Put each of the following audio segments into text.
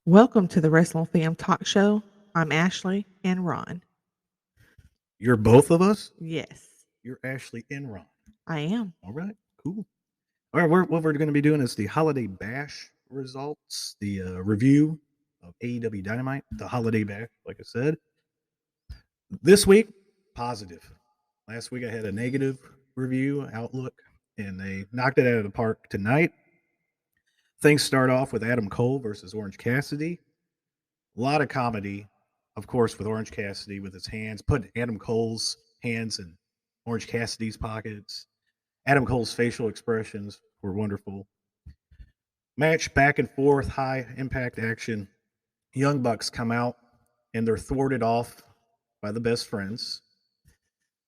Welcome to the Wrestling Fam Talk Show. I'm Ashley and Ron. You're both of us? Yes, You're Ashley and Ron. I am. All right, cool. All right, what we're going to be doing is the Holiday Bash results, the review of AEW Dynamite, the Holiday Bash, like I said. This week, positive. Last week I had a negative review outlook, and they knocked it out of the park tonight. Things start off with Adam Cole versus Orange Cassidy. A lot of comedy, of course, with Orange Cassidy with his hands, put Adam Cole's hands in Orange Cassidy's pockets. Adam Cole's facial expressions were wonderful. Match back and forth, high impact action. Young Bucks come out and they're thwarted off by the best friends.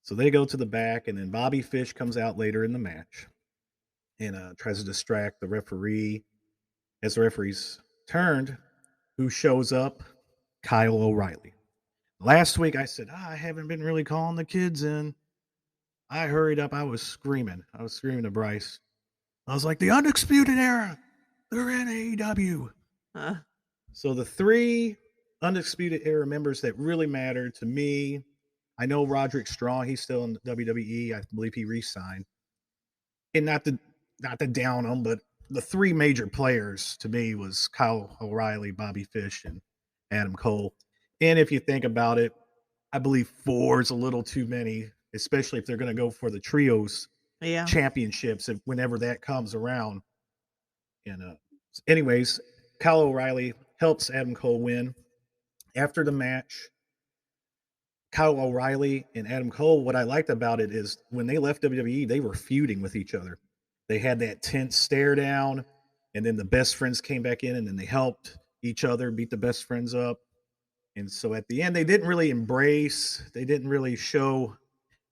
So they go to the back, and then Bobby Fish comes out later in the match and tries to distract the referee. As the referee's turned, who shows up? Kyle O'Reilly. Last week I said, I haven't been really calling the kids in. I hurried up. I was screaming. To Bryce. I was like, the Undisputed Era. They're in AEW. Uh, So the three Undisputed Era members that really matter to me, I know Roderick Strong. He's still in WWE. I believe he re-signed. And not to down him, but the three major players to me was Kyle O'Reilly, Bobby Fish, and Adam Cole. And if you think about it, I believe four is a little too many, especially if they're going to go for the trios yeah. championships whenever that comes around. And anyways, Kyle O'Reilly helps Adam Cole win. After the match, Kyle O'Reilly and Adam Cole, what I liked about it is when they left WWE, they were feuding with each other. They had that tense stare down, and then the best friends came back in, and then they helped each other beat the best friends up. And so at the end, they didn't really embrace, they didn't really show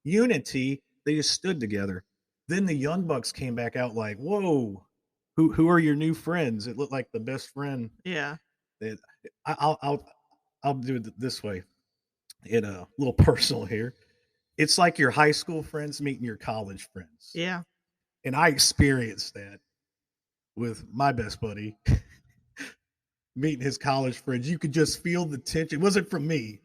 unity. They just stood together. Then the Young Bucks came back out like, whoa, who are your new friends? It looked like the best friend. Yeah. That I'll do it this way. In a little personal here. It's like your high school friends meeting your college friends. Yeah. And I experienced that with my best buddy meeting his college friends. You could just feel the tension. It wasn't from me.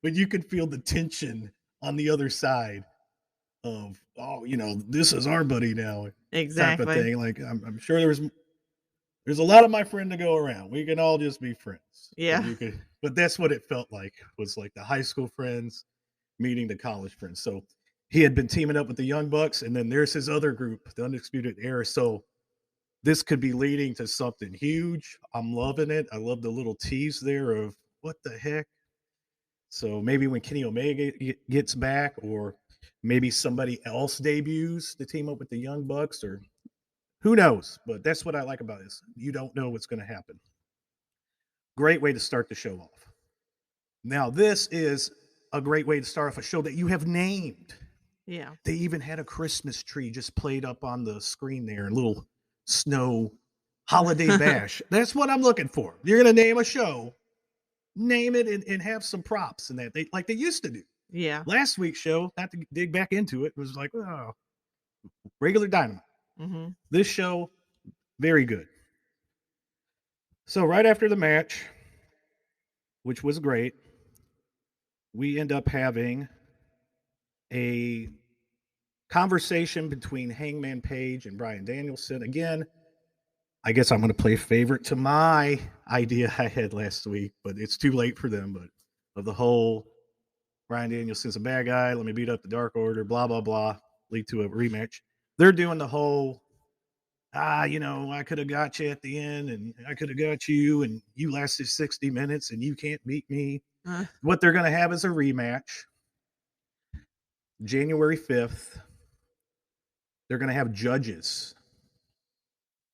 But you could feel the tension on the other side of, oh, this is our buddy now. Exactly. Type of thing. Like I'm sure there's a lot of my friend to go around. We can all just be friends. Yeah. But that's what it felt like. Was like the high school friends meeting the college friends. So he had been teaming up with the Young Bucks, and then there's his other group, the Undisputed Era. So this could be leading to something huge. I'm loving it. I love the little tease there of what the heck. So maybe when Kenny Omega gets back, or maybe somebody else debuts to team up with the Young Bucks, or who knows? But that's what I like about this. You don't know what's going to happen. Great way to start the show off. Now, this is a great way to start off a show that you have named. Yeah. They even had a Christmas tree just played up on the screen there, a little snow holiday bash. That's what I'm looking for. You're going to name a show, name it, and have some props and that, like they used to do. Yeah. Last week's show, not to dig back into it, was like, oh, regular Dynamite. Mm-hmm. This show, very good. So right after the match, which was great, we end up having a conversation between Hangman Page and Bryan Danielson. Again, I guess I'm going to play favorite to my idea I had last week, but it's too late for them. But of the whole, Bryan Danielson's a bad guy, let me beat up the Dark Order, blah, blah, blah, lead to a rematch. They're doing the whole, I could have got you at the end, and I could have got you, and you lasted 60 minutes, and you can't beat me. What they're going to have is a rematch. January 5th. They're going to have judges.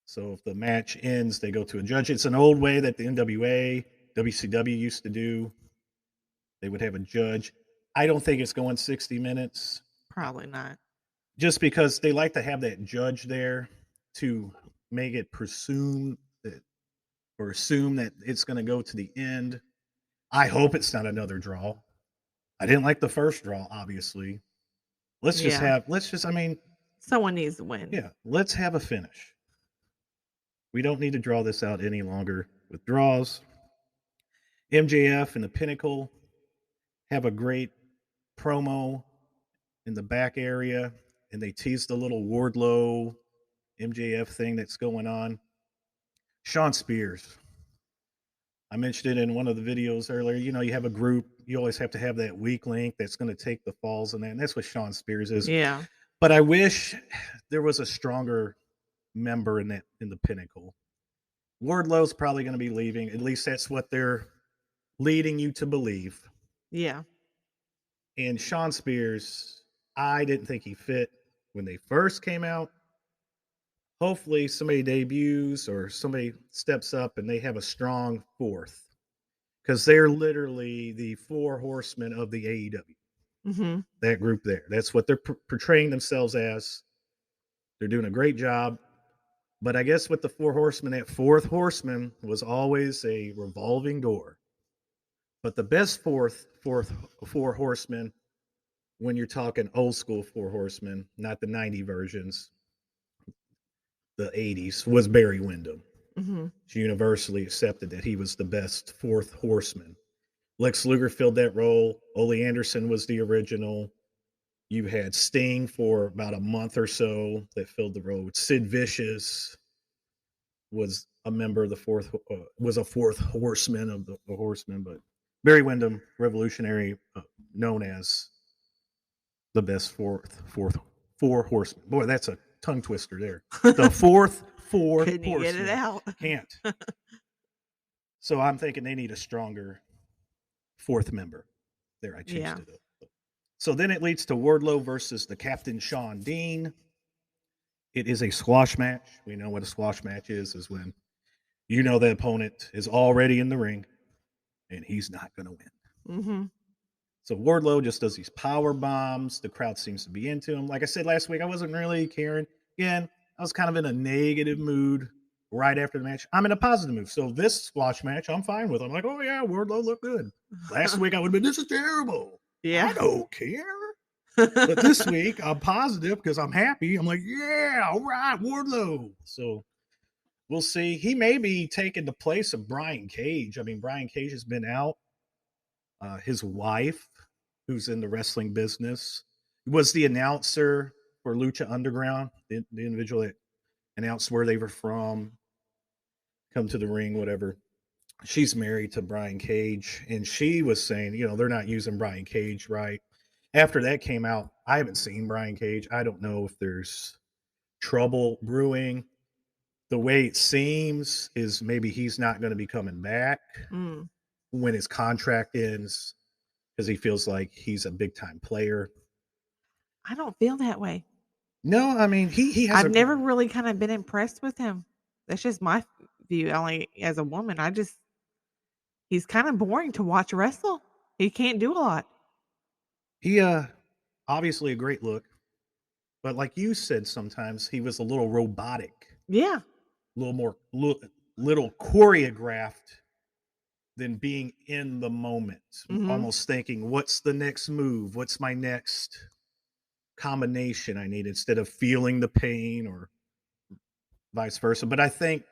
So if the match ends, they go to a judge. It's an old way that the NWA, WCW used to do. They would have a judge. I don't think it's going 60 minutes. Probably not. Just because they like to have that judge there to make it assume that it's going to go to the end. I hope it's not another draw. I didn't like the first draw, obviously. Someone needs to win. Yeah, let's have a finish. We don't need to draw this out any longer with draws. MJF and the Pinnacle have a great promo in the back area, and they tease the little Wardlow MJF thing that's going on. Shawn Spears. I mentioned it in one of the videos earlier. You know, you have a group, you always have to have that weak link that's going to take the falls and that. And that's what Shawn Spears is. Yeah. But I wish there was a stronger member in the Pinnacle. Wardlow's probably going to be leaving. At least that's what they're leading you to believe. Yeah. And Shawn Spears, I didn't think he fit when they first came out. Hopefully somebody debuts or somebody steps up and they have a strong fourth, because they're literally the four horsemen of the AEW. Mm-hmm. That group there. That's what they're portraying themselves as. They're doing a great job. But I guess with the four horsemen, that fourth horseman was always a revolving door. But the best four horsemen, when you're talking old school four horsemen, not the 90 versions, the 80s, was Barry Windham. Mm-hmm. It's universally accepted that he was the best fourth horseman. Lex Luger filled that role. Ole Anderson was the original. You had Sting for about a month or so that filled the role. Sid Vicious was a member of the fourth horseman of the horsemen, but Barry Windham, revolutionary, known as the best four horsemen. Boy, that's a tongue twister there. The fourth Couldn't you horsemen. get it out? Can't. So I'm thinking they need a stronger fourth member. There, I changed it up. So then it leads to Wardlow versus the Captain Shawn Dean. It is a squash match. We know what a squash match is when you know the opponent is already in the ring and he's not going to win. Mm-hmm. So Wardlow just does these power bombs. The crowd seems to be into him. Like I said last week, I wasn't really caring. Again, I was kind of in a negative mood right after the match. I'm in a positive mood. So this squash match, I'm fine with. I'm like, oh yeah, Wardlow looked good. Last week I would have been, this is terrible. Yeah. I don't care. But this week I'm positive because I'm happy. I'm like, yeah, all right, Wardlow. So we'll see. He may be taking the place of Brian Cage. I mean, Brian Cage has been out. His wife, who's in the wrestling business, was the announcer for Lucha Underground, the individual that announced where they were from, come to the ring, whatever. She's married to Brian Cage, and she was saying, you know, they're not using Brian Cage right. After that came out, I haven't seen Brian Cage. I don't know if there's trouble brewing. The way it seems is maybe he's not going to be coming back when his contract ends, because he feels like he's a big time player. I don't feel that way. No, I mean he has. I've never really kind of been impressed with him. That's just my view. Only as a woman, he's kind of boring to watch wrestle. He can't do a lot. He obviously a great look, but like you said, sometimes he was a little robotic. Yeah, a little more little choreographed than being in the moment. Almost thinking, what's the next move? What's my next combination I need, instead of feeling the pain or vice versa. But I think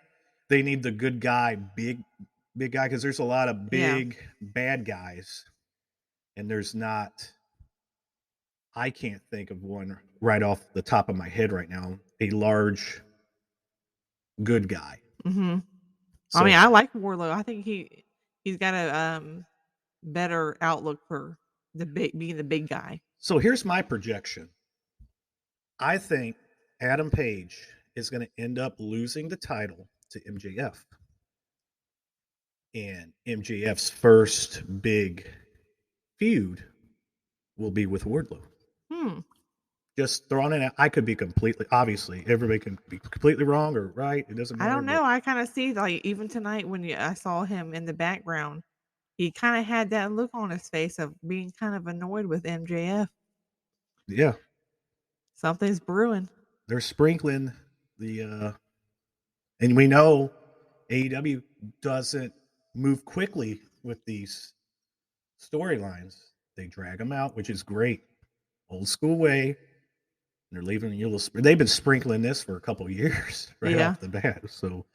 they need the good guy, big guy, because there's a lot of big bad guys, and there's not. I can't think of one right off the top of my head right now. A large good guy. Mm-hmm. So, I mean, I like Wardlow. I think he's got a better outlook for being the big guy. So here's my projection. I think Adam Page is going to end up losing the title to MJF. And MJF's first big feud will be with Wardlow. Just throwing it out. I could be obviously, everybody can be completely wrong or right. It doesn't matter. I don't know. I kind of see, like, even tonight when I saw him in the background, he kind of had that look on his face of being kind of annoyed with MJF. Yeah. Something's brewing. They're sprinkling and we know AEW doesn't move quickly with these storylines. They drag them out, which is great. Old school way. They're leaving they've been sprinkling this for a couple of years right off the bat. So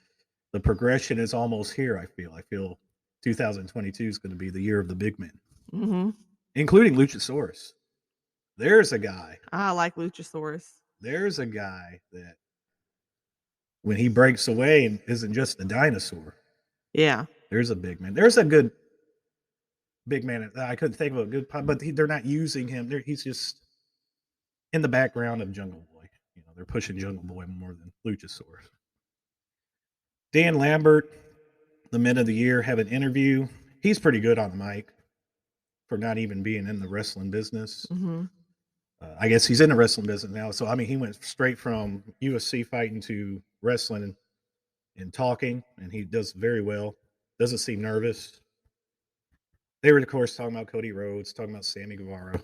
the progression is almost here. I feel 2022 is going to be the year of the big men, including Luchasaurus. There's a guy. I like Luchasaurus. There's a guy that when he breaks away and isn't just a dinosaur. Yeah. There's a big man. There's a good big man. I couldn't think of a good, but they're not using him. He's just in the background of Jungle Boy. They're pushing Jungle Boy more than Luchasaurus. Dan Lambert, the Men of the Year, have an interview. He's pretty good on the mic for not even being in the wrestling business. I guess he's in the wrestling business now. So, I mean, he went straight from UFC fighting to wrestling and talking, and he does very well. Doesn't seem nervous. They were, of course, talking about Cody Rhodes, talking about Sammy Guevara.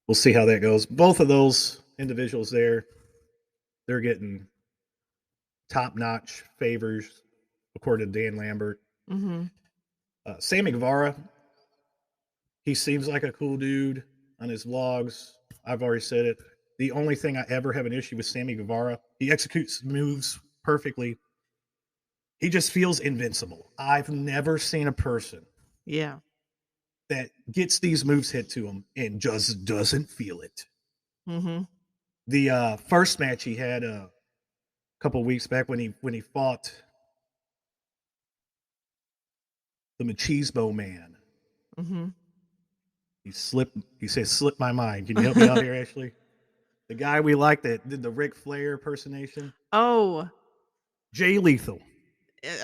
We'll see how that goes. Both of those individuals there, they're getting top-notch favors, according to Dan Lambert. Sammy Guevara, he seems like a cool dude on his vlogs. I've already said it. The only thing I ever have an issue with Sammy Guevara, he executes moves perfectly. He just feels invincible. I've never seen a person that gets these moves hit to him and just doesn't feel it. The first match he had a couple weeks back when he fought the Machismo Man. He says, slip my mind. Can you help me out here, Ashley? The guy we like that did the Ric Flair impersonation. Oh. Jay Lethal.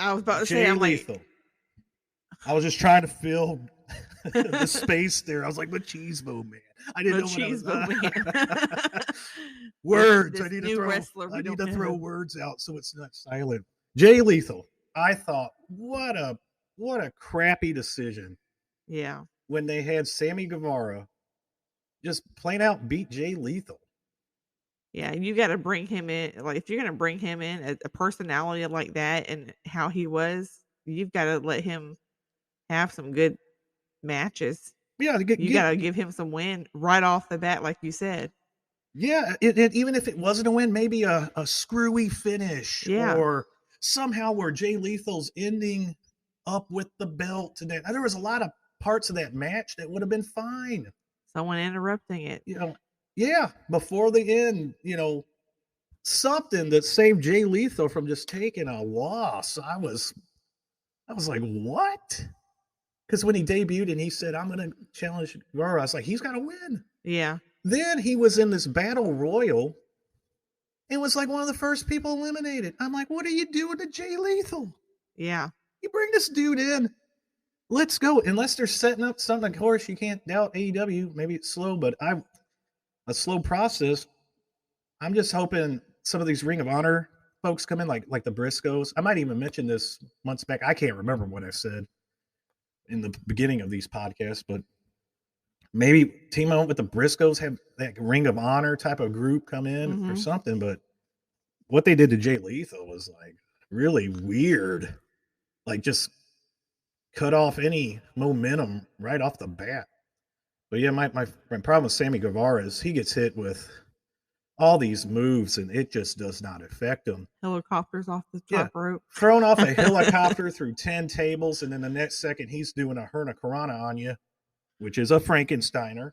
I was about to Jay say, I'm Lethal. like. I was just trying to fill the space there. I was like, Machismo Man. I didn't know what I was. Words. I need to throw words out so it's not silent. Jay Lethal. I thought, what a crappy decision. Yeah. When they had Sammy Guevara just plain out beat Jay Lethal. Yeah, you got to bring him in. Like, if you're going to bring him in, a personality like that and how he was, you've got to let him have some good matches. Yeah, you got to give him some win right off the bat, like you said. Yeah, even if it wasn't a win, maybe a screwy finish, or somehow where Jay Lethal's ending up with the belt. And there was a lot of parts of that match that would have been fine. Someone interrupting it. Before the end, something that saved Jay Lethal from just taking a loss. I was like, what? Because when he debuted and he said, I'm going to challenge Guevara, I was like, he's got to win. Yeah. Then he was in this battle royal and was like one of the first people eliminated. I'm like, what are you doing to Jay Lethal? Yeah. You bring this dude in. Let's go. Unless they're setting up something, of course, you can't doubt AEW. Maybe it's slow, but a slow process. I'm just hoping some of these Ring of Honor folks come in, like the Briscoes. I might even mention this months back. I can't remember what I said in the beginning of these podcasts, but maybe team up with the Briscoes, have that Ring of Honor type of group come in or something. But what they did to Jay Lethal was like really weird. Like just cut off any momentum right off the bat. But yeah, my problem with Sammy Guevara is he gets hit with all these moves and it just does not affect him. Helicopters off the top rope. Thrown off a helicopter through 10 tables, and then the next second he's doing a Hurricanrana on you, which is a Frankensteiner,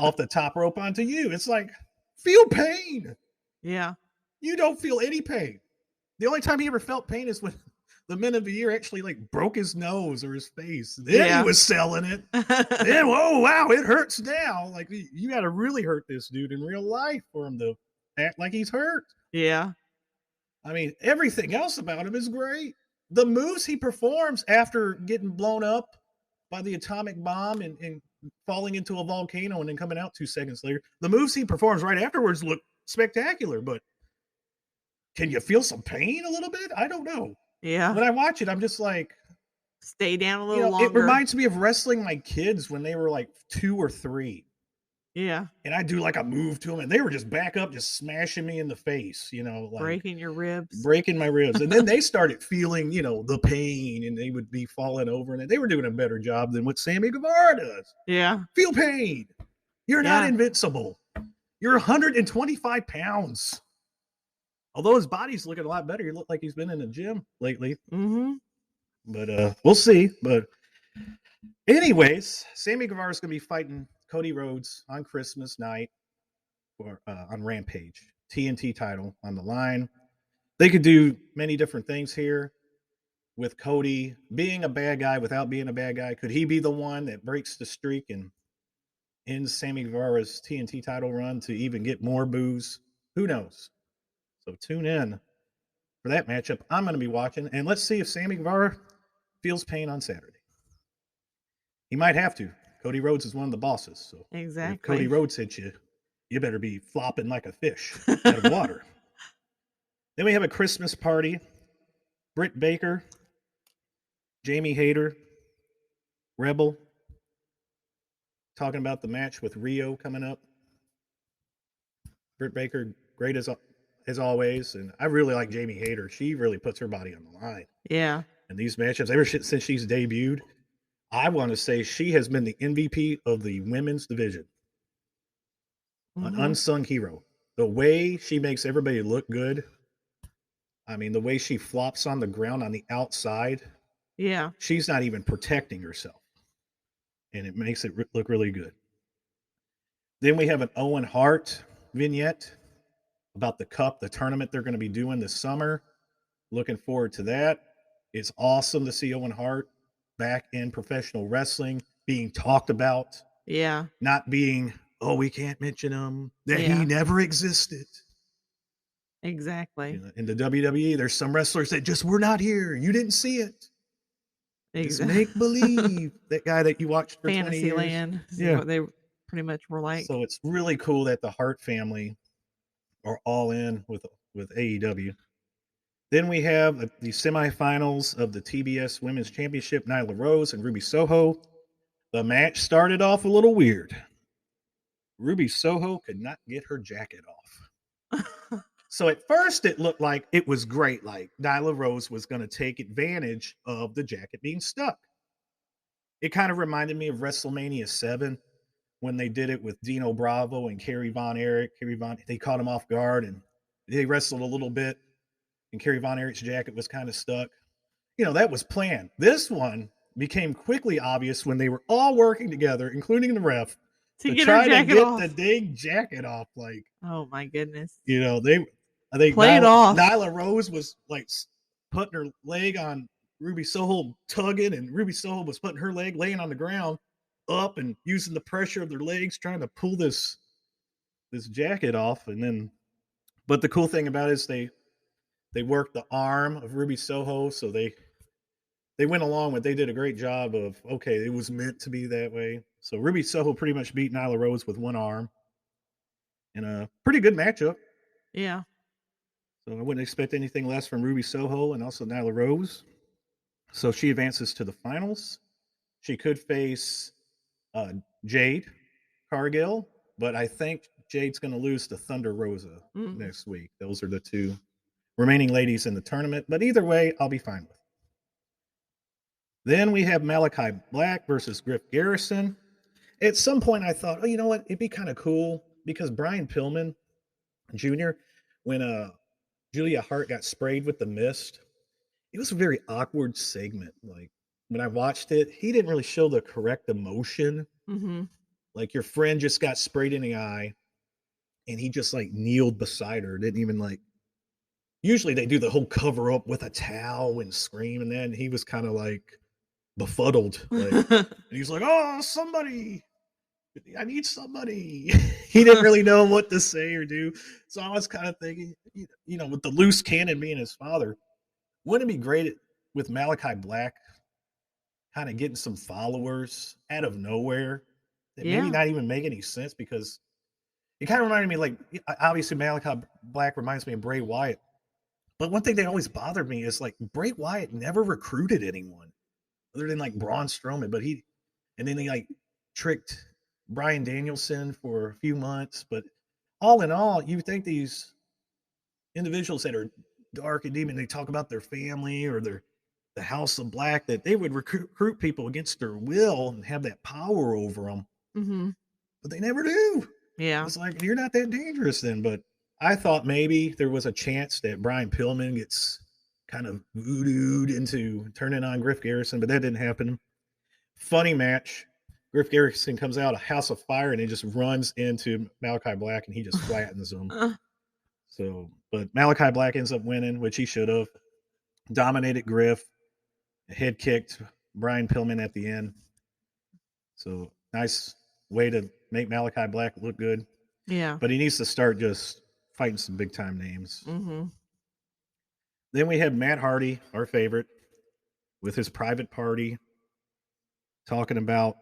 off the top rope onto you. It's like, feel pain. Yeah. You don't feel any pain. The only time he ever felt pain is when the Men of the Year actually like broke his nose or his face. Then he was selling it. Then, whoa, wow, it hurts now. Like, you got to really hurt this dude in real life for him to act like he's hurt. Yeah. I mean, everything else about him is great. The moves he performs after getting blown up by the atomic bomb and falling into a volcano and then coming out 2 seconds later, the moves he performs right afterwards look spectacular, but can you feel some pain a little bit? I don't know. Yeah. When I watch it, I'm just like, stay down a little longer. It reminds me of wrestling my kids when they were like 2 or 3. Yeah. And I do like a move to them and they were just back up, just smashing me in the face, like breaking your ribs. Breaking my ribs. And then they started feeling, the pain and they would be falling over and they were doing a better job than what Sammy Guevara does. Yeah. Feel pain. You're not invincible. You're 125 pounds. Although his body's looking a lot better, he looked like he's been in the gym lately. Mm-hmm. But we'll see. But anyways, Sammy Guevara's going to be fighting Cody Rhodes on Christmas night or on Rampage. TNT title on the line. They could do many different things here with Cody being a bad guy without being a bad guy. Could he be the one that breaks the streak and ends Sammy Guevara's TNT title run to even get more boos? Who knows? So tune in for that matchup. I'm going to be watching, and let's see if Sammy Guevara feels pain on Saturday. He might have to. Cody Rhodes is one of the bosses, so Exactly. if Cody Rhodes hits you, you better be flopping like a fish out of water. Then we have a Christmas party. Britt Baker, Jamie Hayter, Rebel, talking about the match with Rio coming up. Britt Baker, great as always, and I really like Jamie Hayter. She really puts her body on the line. Yeah. In these matchups, ever since she's debuted, I want to say she has been the MVP of the women's division. An unsung hero. The way she makes everybody look good. I mean, the way she flops on the ground on the outside. Yeah. She's not even protecting herself. And it makes it look really good. Then we have an Owen Hart vignette about the cup, the tournament they're going to be doing this summer. Looking forward to that. It's awesome to see Owen Hart back in professional wrestling, being talked about. Yeah. Not being, oh, we can't mention him, that he never existed. Exactly. In the WWE, there's some wrestlers that just were not here. You didn't see it. Just make believe. That guy that you watched for 20 years. Fantasyland. Yeah. What they pretty much were like. So it's really cool that the Hart family are all in with AEW. Then we have the semifinals of the TBS Women's Championship, Nyla Rose and Ruby Soho. The match started off a little weird. Ruby Soho could not get her jacket off. So at first it looked like it was great. Like Nyla Rose was going to take advantage of the jacket being stuck. It kind of reminded me of WrestleMania 7 when they did it with Dino Bravo and Kerry Von Erich. They caught him off guard and they wrestled a little bit and Kerry Von Erich's jacket was kind of stuck. You know, that was planned. This one became quickly obvious when they were all working together, including the ref, to try to get the dang jacket off. Like, oh my goodness. You know, I think Nyla Rose was like putting her leg on Ruby Soho, tugging, and Ruby Soho was putting her leg laying on the ground up and using the pressure of their legs trying to pull this jacket off. And then, but the cool thing about it is they worked the arm of Ruby Soho, so they went along with. They did a great job of, okay, it was meant to be that way. So Ruby Soho pretty much beat Nyla Rose with one arm in a pretty good matchup. Yeah. So I wouldn't expect anything less from Ruby Soho and also Nyla Rose. So she advances to the finals. She could face Jade Cargill, but I think Jade's going to lose to Thunder Rosa next week. Those are the two remaining ladies in the tournament. But either way, I'll be fine with. Then we have Malachi Black versus Griff Garrison. At some point, I thought, oh, you know what? It'd be kind of cool because Brian Pillman Jr., when Julia Hart got sprayed with the mist, it was a very awkward segment. Like when I watched it, he didn't really show the correct emotion. Mm-hmm. Like your friend just got sprayed in the eye and he just like kneeled beside her. Didn't even like, usually they do the whole cover up with a towel and scream. And then he was kind of like befuddled. Like, and he's like, oh, somebody, I need somebody. He didn't really know what to say or do. So I was kind of thinking, you know, with the loose cannon being his father, wouldn't it be great with Malachi Black kind of getting some followers out of nowhere that maybe not even make any sense? Because it kind of reminded me, like, obviously Malachi Black reminds me of Bray Wyatt. But one thing that always bothered me is like Bray Wyatt never recruited anyone other than like Braun Strowman, but he like tricked Bryan Danielson for a few months. But all in all, you think these individuals that are dark and demon, they talk about their family or the House of Black, that they would recruit people against their will and have that power over them. Mm-hmm. But they never do. Yeah. It's like, you're not that dangerous then. But I thought maybe there was a chance that Brian Pillman gets kind of voodooed into turning on Griff Garrison, but that didn't happen. Funny match. Griff Garrison comes out a house of fire and he just runs into Malachi Black and he just flattens him. So, but Malachi Black ends up winning, which he should have. Dominated Griff, head kicked Brian Pillman at the end. So, nice way to make Malachi Black look good. Yeah. But he needs to start just fighting some big time names. Mm-hmm. Then we have Matt Hardy, our favorite, with his private party, talking about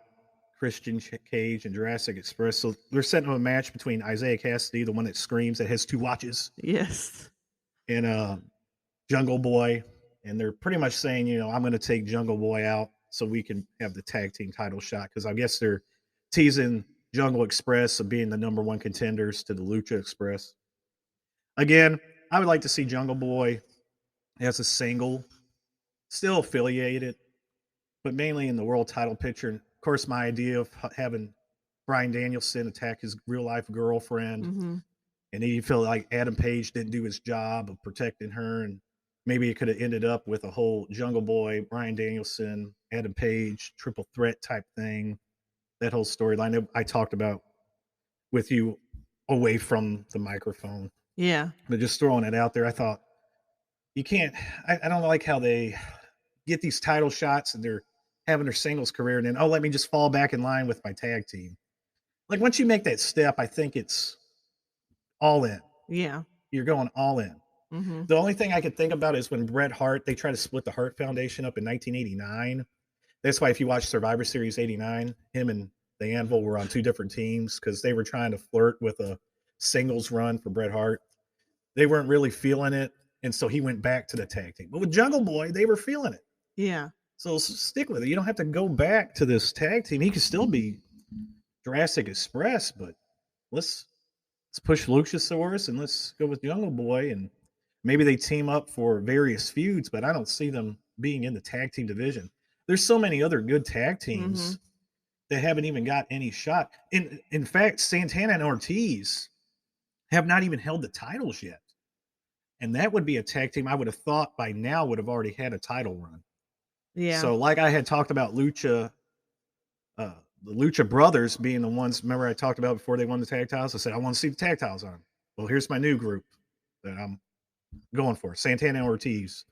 Christian Cage and Jurassic Express. So they're setting up a match between Isaiah Cassidy, the one that screams, that has 2 watches. Yes. And Jungle Boy. And they're pretty much saying, you know, I'm going to take Jungle Boy out so we can have the tag team title shot. Because I guess they're teasing Jungle Express of being the number 1 contenders to the Lucha Express. Again, I would like to see Jungle Boy as a single, still affiliated, but mainly in the world title picture. And of course, my idea of having Bryan Danielson attack his real life girlfriend, and he felt like Adam Page didn't do his job of protecting her, and maybe it could have ended up with a whole Jungle Boy, Bryan Danielson, Adam Page triple threat type thing. That whole storyline I talked about with you away from the microphone. Yeah. But just throwing it out there, I thought you can't. I don't like how they get these title shots and they're having their singles career, and then let me just fall back in line with my tag team. Like once you make that step, I think it's all in. Yeah. You're going all in. Mm-hmm. The only thing I could think about is when Bret Hart, they tried to split the Hart Foundation up in 1989. That's why if you watch Survivor Series 89, him and the Anvil were on 2 different teams because they were trying to flirt with a singles run for Bret Hart. They weren't really feeling it, and so he went back to the tag team. But with Jungle Boy, they were feeling it. Yeah. So stick with it. You don't have to go back to this tag team. He could still be Jurassic Express, but let's push Luchasaurus and let's go with Jungle Boy, and maybe they team up for various feuds, but I don't see them being in the tag team division. There's so many other good tag teams that haven't even got any shot. In fact, Santana and Ortiz have not even held the titles yet. And that would be a tag team I would have thought by now would have already had a title run. Yeah. So like I had talked about Lucha, the Lucha Brothers being the ones, remember I talked about before they won the tag titles? I said, I want to see the tag titles on. Well, here's my new group that I'm going for. Santana and Ortiz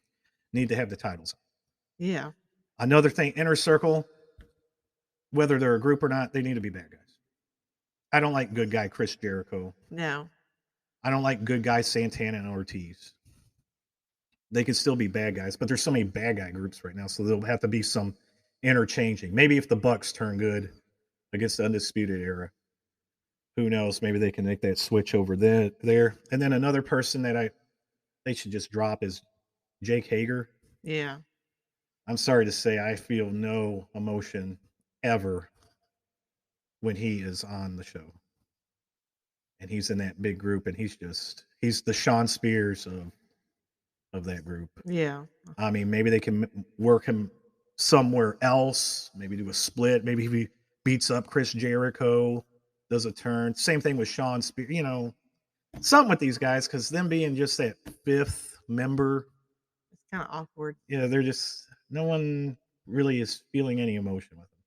need to have the titles on. Yeah. Another thing, Inner Circle, whether they're a group or not, they need to be bad guys. I don't like good guy Chris Jericho. No. I don't like good guy Santana and Ortiz. They could still be bad guys, but there's so many bad guy groups right now, so there'll have to be some interchanging. Maybe if the Bucks turn good against the Undisputed Era, who knows? Maybe they can make that switch over there. And then another person that they should just drop is Jake Hager. Yeah. I'm sorry to say, I feel no emotion ever when he is on the show. And he's in that big group, and he's the Shawn Spears of that group. Yeah. I mean, maybe they can work him somewhere else, maybe do a split. Maybe he beats up Chris Jericho, does a turn. Same thing with Shawn Spears, you know, something with these guys, because them being just that 5th member, it's kind of awkward. Yeah, they're just, no one really is feeling any emotion with him.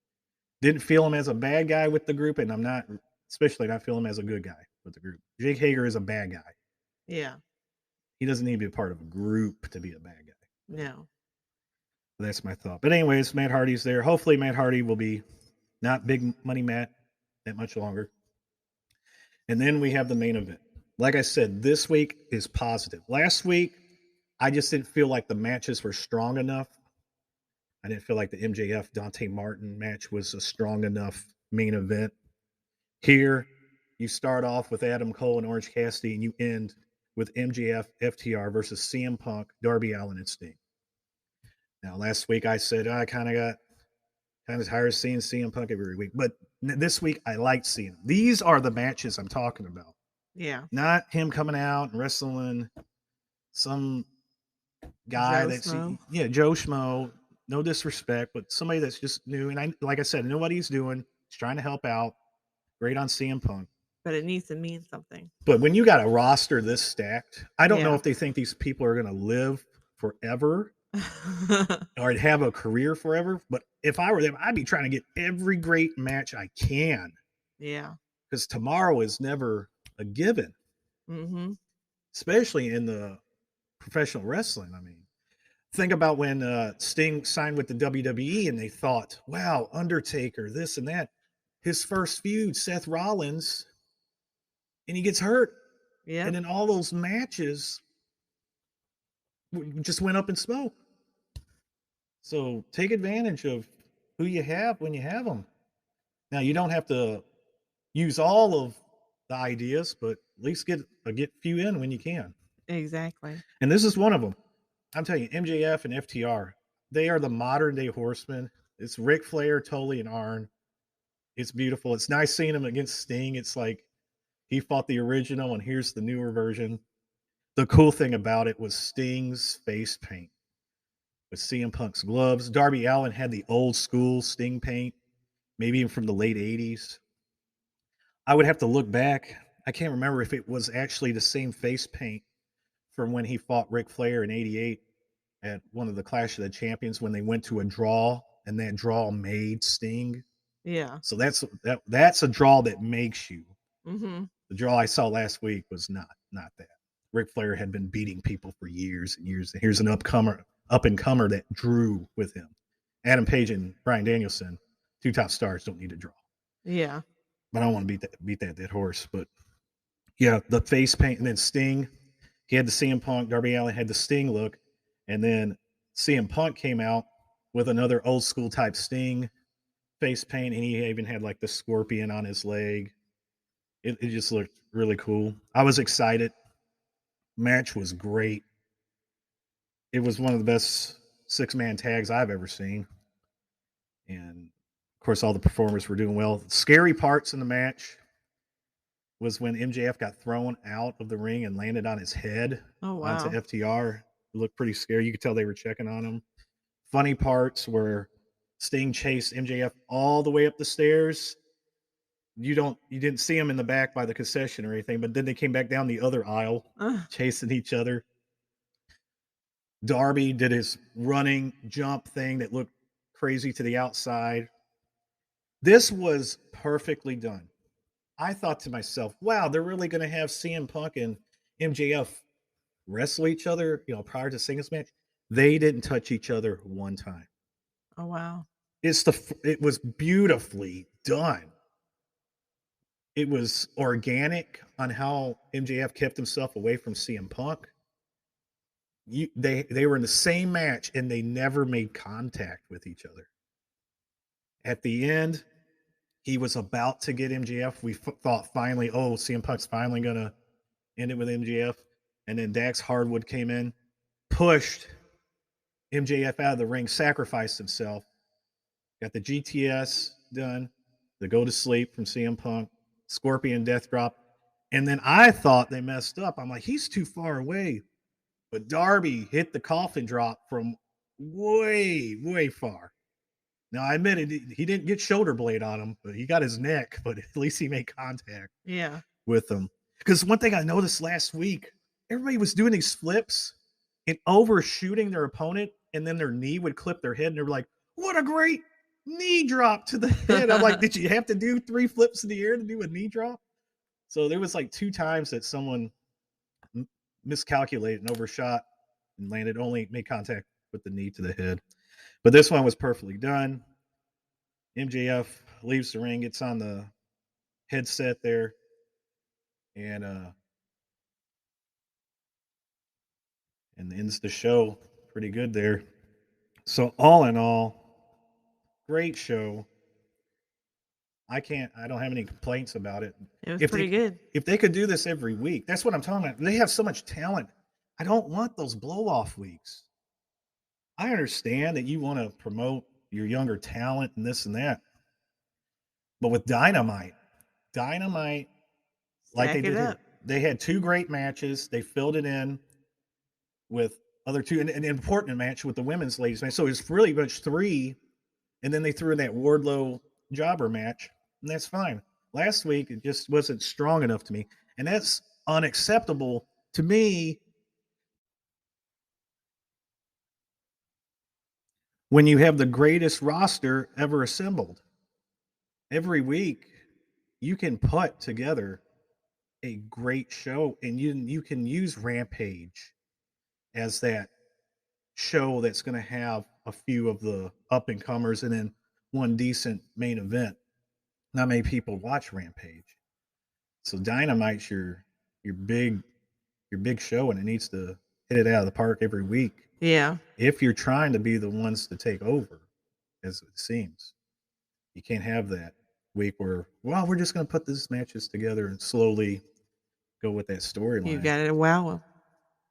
Didn't feel him as a bad guy with the group, and I'm not, especially not feel him as a good guy with the group. Jake Hager is a bad guy. Yeah. He doesn't need to be a part of a group to be a bad guy. No. That's my thought. But anyways, Matt Hardy's there. Hopefully Matt Hardy will be not big money Matt that much longer. And then we have the main event. Like I said, this week is positive. Last week, I just didn't feel like the matches were strong enough. I didn't feel like the MJF Dante Martin match was a strong enough main event. Here, you start off with Adam Cole and Orange Cassidy, and you end with MJF FTR versus CM Punk, Darby Allin, and Sting. Now, last week I said I kind of tired of seeing CM Punk every week, but this week I liked seeing him. These are the matches I'm talking about. Yeah. Not him coming out and wrestling some guy Joe Schmo. No disrespect, but somebody that's just new. And like I said, I know what he's doing. He's trying to help out. Great on CM Punk. but it needs to mean something. But when you got a roster this stacked, I don't know Yeah. if they think these people are going to live forever or have a career forever. But if I were them, I'd be trying to get every great match I can Yeah. because tomorrow is never a given, Mm-hmm. especially in the professional wrestling. I mean, think about when Sting signed with the WWE and they thought, wow, Undertaker, this and that. His first feud, Seth Rollins, and he gets hurt. Yeah. And then all those matches just went up in smoke. So take advantage of who you have when you have them. Now you don't have to use all of the ideas, but at least get a few in when you can. Exactly. And this is one of them. I'm telling you, MJF and FTR, they are the modern day horsemen. It's Ric Flair, Tully, and Arn. It's beautiful. It's nice seeing him against Sting. It's like he fought the original, and here's the newer version. The cool thing about it was Sting's face paint with CM Punk's gloves. Darby Allin had the old school Sting paint, maybe even from the late 80s. I would have to look back. I can't remember if it was actually the same face paint from when he fought Ric Flair in 88 at one of the Clash of the Champions when they went to a draw and that draw made Sting. Yeah. So that's a draw that makes you. Mm-hmm. The draw I saw last week was not that. Ric Flair had been beating people for years and years. Here's an up and comer that drew with him. Adam Page and Bryan Danielson, two top stars, don't need to draw. Yeah. But I don't want to beat that dead horse. But yeah, the face paint and then Sting. He had the CM Punk. Darby Allin had the Sting look, and then CM Punk came out with another old school type Sting face paint, and he even had like the scorpion on his leg. It just looked really cool. I was excited. Match was great. It was one of the best 6-man tags I've ever seen. And of course, all the performers were doing well. Scary parts in the match was when MJF got thrown out of the ring and landed on his head Oh onto wow. FTR. It looked pretty scary. You could tell they were checking on him. Funny parts where Sting chased MJF all the way up the stairs. You didn't see him in the back by the concession or anything, but then they came back down the other aisle chasing each other. Darby did his running jump thing that looked crazy to the outside. This was perfectly done. I thought to myself, wow, they're really going to have CM Punk and MJF wrestle each other, prior to Singles match. They didn't touch each other one time. Oh wow. It was beautifully done. It was organic on how MJF kept himself away from CM Punk. They were in the same match and they never made contact with each other. At the end, he was about to get MJF. We thought finally, oh, CM Punk's finally gonna end it with MJF, and then Dax Hardwood came in, pushed MJF out of the ring, sacrificed himself, got the GTS done, the go to sleep from CM Punk, Scorpion Death Drop, and then I thought they messed up. I'm like, he's too far away. But Darby hit the coffin drop from way far. Now, I admit it, he didn't get shoulder blade on him, but he got his neck, but at least he made contact Yeah. with him. Because one thing I noticed last week, everybody was doing these flips and overshooting their opponent, and then their knee would clip their head, and they're like, what a great knee drop to the head. I'm like, did you have to do 3 flips in the air to do a knee drop? So there was like 2 times that someone miscalculated and overshot and made contact with the knee to the head. But this one was perfectly done. MJF leaves the ring, gets on the headset there, and ends the show pretty good there. So all in all, great show. I don't have any complaints about it. It was pretty good. If they could do this every week, that's what I'm talking about. They have so much talent. I don't want those blow off weeks. I understand that you want to promote your younger talent and this and that. But with Dynamite, like they Stack it did here, up. they had 2 great matches. They filled it in with other 2, an important match with the women's ladies match. So it was really much 3, and then they threw in that Wardlow jobber match, and that's fine. Last week it just wasn't strong enough to me, and that's unacceptable to me. When you have the greatest roster ever assembled, every week you can put together a great show, and you can use Rampage as that show that's going to have a few of the up and comers, and then one decent main event. Not many people watch Rampage, so Dynamite's your big show, and it needs to hit it out of the park every week. Yeah. If you're trying to be the ones to take over, as it seems, you can't have that week where, well, we're just going to put these matches together and slowly go with that You storyline. got to wow 'em.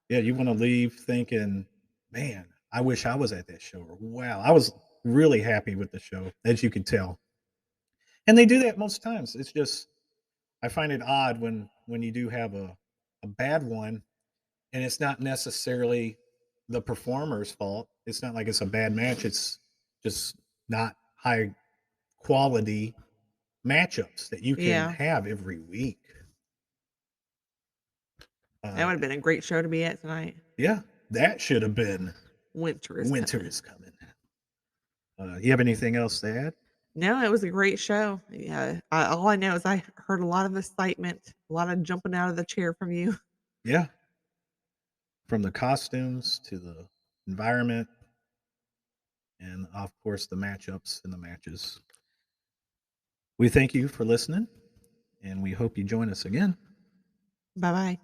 Yeah, you want to leave thinking, man, I wish I was at that show. Or, wow, I was really happy with the show, as you can tell. And they do that most times. It's just, I find it odd when you do have a bad one, and it's not necessarily the performer's fault. It's not like it's a bad match. It's just not high quality matchups that you can Yeah. have every week. That would have been a great show to be at tonight. Yeah, that should have been Winter is Winter coming. is coming. You have anything else to add? No, it was a great show. Yeah. All I know is I heard a lot of excitement, a lot of jumping out of the chair from you. Yeah, from the costumes to the environment, and of course the matchups and the matches. We thank you for listening, and we hope you join us again. Bye bye.